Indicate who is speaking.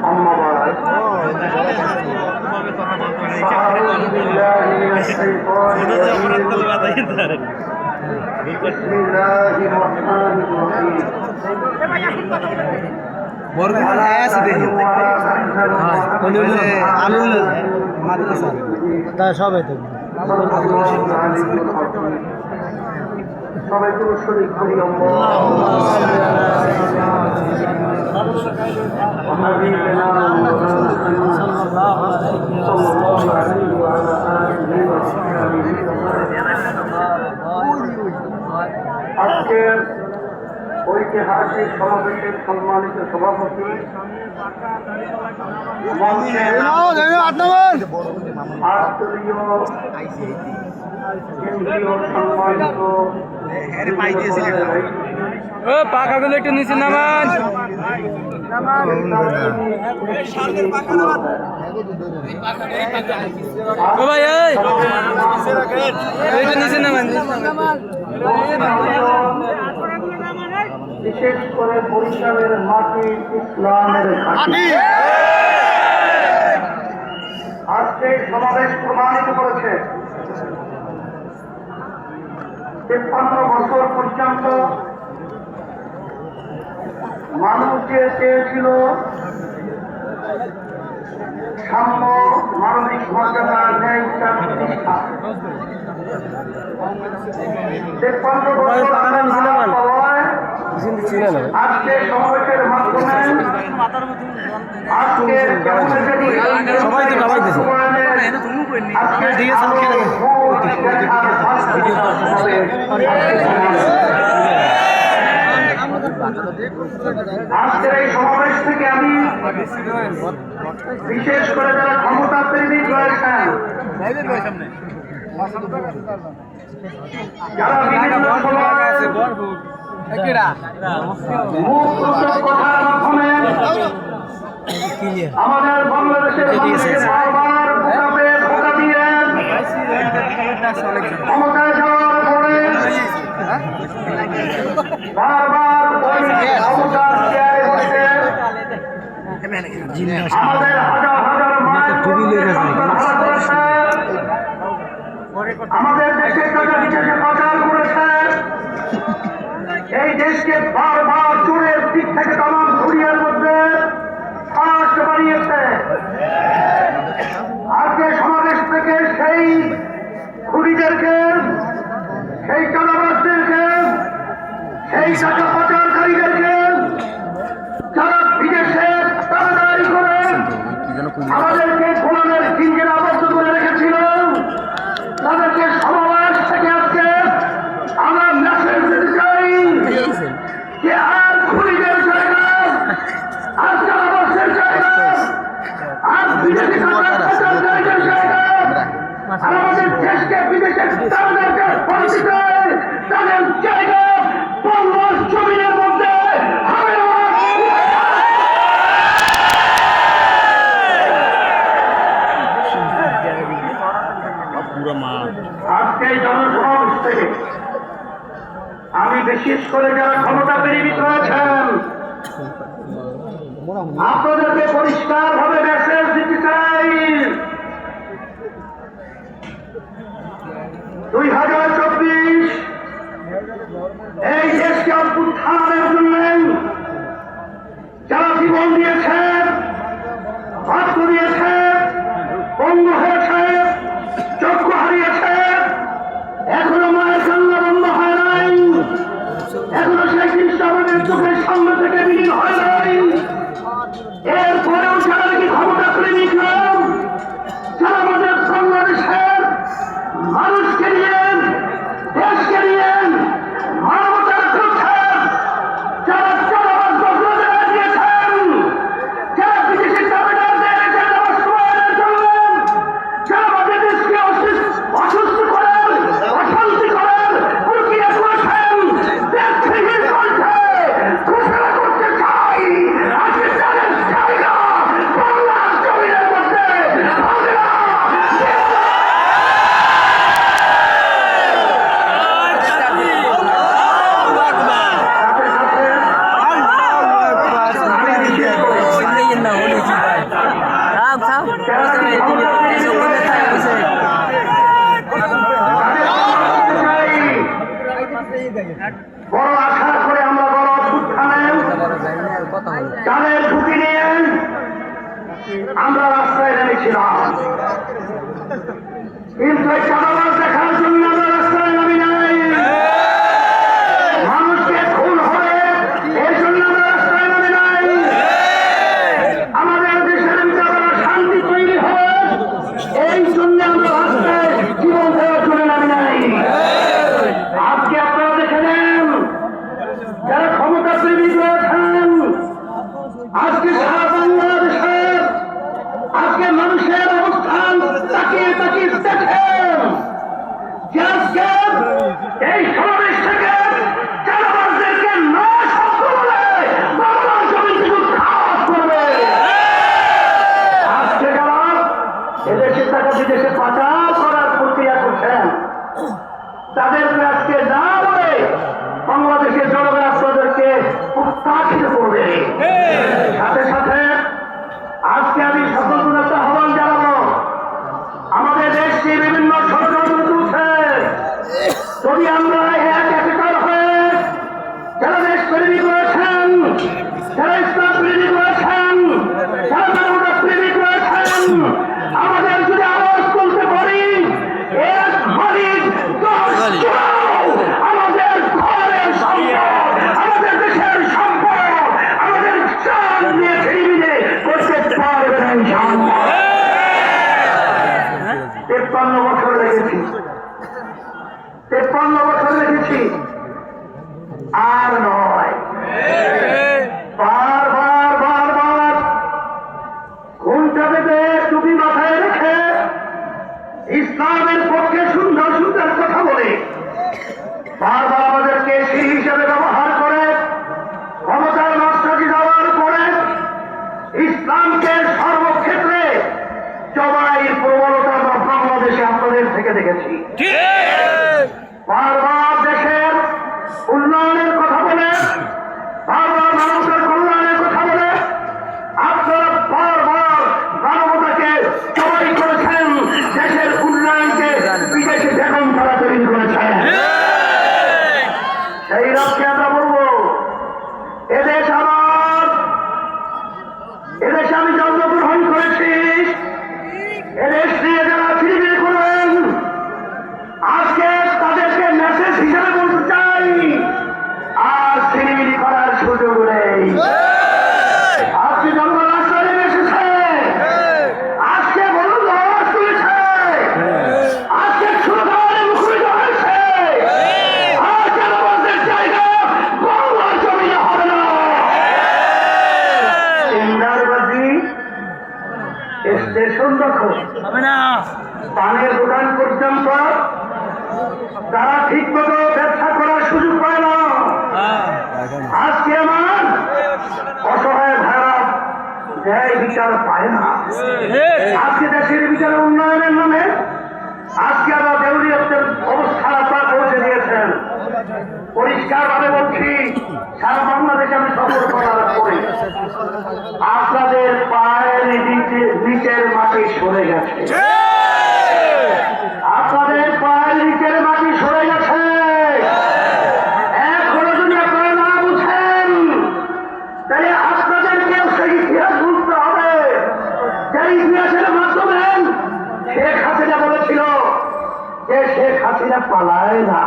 Speaker 1: أما بعد فأعوذ بالله من الشيطان الرجيم بسم الله الرحمن الرحيم সবাই তো শরীর করি আজকের ঐতিহাসিক সমাবেশের সম্মানিত সভাপতি
Speaker 2: পাখাগুলো একটু নিচে নামান ও ভাই এইটা নিচে নামান
Speaker 1: বিশেষ করে বরিশালের মাটি ইসলামের ঘাঁটি। আজকে সমাবেশ প্রমাণিত করেছে 53 বছর পর্যন্ত মানুষ যে চেয়েছিল সাম্য, মানবিক মর্যাদা, ন্যায় বিচার প্রতিষ্ঠা, 53 বছর আজকে সমাবেশের মাধ্যমে আজকে
Speaker 2: সবাই তো নামাইতেছে
Speaker 1: আজকের এই সমাবেশ থেকে আমি বিশেষ করে যারা ক্ষমতা প্রেমিক রয়েছেন, যারা বিভিন্ন কথার মাধ্যমে আমাদের বাংলাদেশের বারবার ধোঁকা দিয়ে ক্ষমতায় যাওয়ার পরে বারবার ক্ষমতার চেয়ারে বসে আমাদের হাজার হাজার আমাদের দেশের টাকা বিদেশে পাচার করেছে। এই দেশকে বারবার চোরের দিক থেকে তামাম দুনিয়ার মধ্যে ফাঁস বানিয়েছে। আজকে সমাবেশ থেকে সেই খুনিদেরকে, সেই চাঁদাবাজদেরকে, সেই টাকা পাচারকারীদেরকে, যারা বিদেশে তাড়াতাড়ি করে আমাদেরকে গোলামের জিঞ্জিরে আবদ্ধ করে রেখেছিল, তাদেরকে সমাবেশ থেকে আজকে আমরা মেসেজ দিতে চাই যে আর খুনিদের জায়গা, আর চাঁদাবাজদের জায়গা, আর বিদেশি টাকার জায়গা, আমাদের দেশকে বিদেশে তাদেরকে পরিচিত তাদের জায়গা বাংলার জমিনের মধ্যে হবে না। আজকে এই জনসমাবেশ থেকে আমি বিশেষ করে যারা ক্ষমতা প্রেমিক রয়েছেন আপনাদেরকে পরিষ্কার ভাবে মেসেজ দিতে চাই, 2024 এই দেশকে অভ্যুত্থানের জন্য যারা জীবন দিয়েছে, রক্ত দিয়েছে, বঙ্গ হয়েছে, চক্ষু হারিয়েছে, এখনো মায়ের কান্না বন্ধ হয় নাই, এখনো সেই জিনিসটা আমাদের চোখের সামনে থেকে বিলীন হয় নাই। এরপরেও যারা নাকি ক্ষমতা প্রেমিক নাম, যারা আমাদের বাংলাদেশের মানুষকে নিয়ে, দেশকে নিয়ে মানবতার করছেন, যারা চাঁদাবাজ বদলে দিয়েছেন, যারা বিদেশি দাবিদারদের এজেন্ডা বাস্তবায়নের জন্য যারা আমাদের দেশকে অসুস্থ করেন, অশান্তি করেন, প্রক্রিয়া করেছেন, দেশ থেকে করছে ঘোষণা করতে চাই বড় আশা করে আমরা বড় অভ্যুত্থানে যাদের ঝুঁকি নিয়ে আমরা রাস্তায় নেমেছিলাম, কিন্তু এই চাঁদাবাজ দেখার জন্য আমরা রাস্তায় নামি নাই। মানুষকে খুন হবে এই জন্য আমরা রাস্তায় নামি নাই। আমাদের দেশের ভিতরে শান্তি তৈরি হবে এই জন্য আমরা রাস্তায় জীবন দেওয়ার জন্য নামি নাই। আজকে আপনারা দেখে নেন, যারা ক্ষমতা প্রেমিক রয়েছেন, আজকে সারা বাংলাদেশের আজকে মানুষের অবস্থান তাকিয়ে তাকিয়ে দেখেন যে আজকে এই সমাবেশ থেকে চাঁদাবাজদেরকে না শব্দ বলে বাংলার জমি থেকে উৎখাত করবে। আজকে যারা এদেশের টাকা বিদেশে পাচার করার প্রক্রিয়া করছেন তাদেরকে আজকে না বলে বাংলাদেশের জনগণ আপনাদেরকে উৎসাহিত করবে। সাথে সাথে আজকে আমি সতর্কতা আহ্বান জানাবো, আমাদের দেশকে বিভিন্ন ষড়যন্ত্র চলছে। যদি আমরা এক একতার হয়ে যারা দেশ প্রেমিক রয়েছেন, যারা ইসলাম প্রেমিক রয়েছেন, যারা মানবতা প্রেমিক রয়েছেন, আমাদের যদি আওয়াজ তুলতে পারি, এক মালিক আমাদের ঘরের সম্পদ, আমাদের দেশের সম্পদ, আমাদের চাল নিয়ে ছিনিয়ে করতে পারবে না ইনশাআল্লাহ। 53 বছর লেগেছি, 53 বছর লেগেছি, আর নয়। বারবার বারবার ঘুমটা বেঁধে টুপি মাথায় রেখে ইসলামের পক্ষে সুন্দর সুন্দর কথা বলে বারবার আমাদেরকে সেই হিসাবে ব্যবহার করে ক্ষমতার মাস্টারি দেওয়ার পরে ইসলামকে সর্বক্ষেত্রে জবাইয়ের প্রবণতা আমরা বাংলাদেশে আপনাদের থেকে দেখেছি। বারবার দেশের উন্নয়নের কথা বলে, বারবার মানবতার কল্যাণের কথা বলে আপনারা বারবার মানবতাকে জবাই করেছেন, দেশের উন্নয়নকে বিদেশি বেগম তারা তৈরি করেছেন। সেই রাতকে আমরা বলবো, এদেশ আমার, এদেশে আমি জন্মগ্রহণ করেছি, এদেশ নিয়ে যারা চিরবির করবেন আজকে তাদেরকে মেসেজ হিসাবে বলতে চাই, আর চিরবিরি করার সুযোগ নেই। আজকে জনগণ রাস্তায় নেমে এসেছে, আজকে বলুন আওয়াজ তুলেছে, আজকে সুরধারে মুখরিত হয়েছে। আজ আমাদের জায়গা বাংলার জমিনে হবে না। চিন্তারবাজি স্টেশন দখল
Speaker 2: হবে না।
Speaker 1: পানের দোকান পর্যন্ত তারা ঠিক মতো ব্যবসা করার সুযোগ পায় না। আজকে আমার অসহায় ভাইরা ন্যায় বিচার পায় না। আজকে দেশের বিচার উন্নয়নের নামে আজকে আবার দেউলিয়তের অবস্থা আপনারা পৌঁছে দিয়েছেন। পরিষ্কার ভাবে বলছি, সারা বাংলাদেশে আমি সফর করার পরে আপনাদের পায়ের নিচের মাটি সরে গেছে, আপনাদের পায়ের নিচের মাটি সরে গেছে। এখনো যদি আপনারা না বুঝেন তাহলে আপনাদেরকে সেই ইতিহাস বুঝতে হবে, যে ইতিহাসের মাধ্যমে শেখ হাসিনা বলেছিল যে শেখ হাসিনা পালায় না।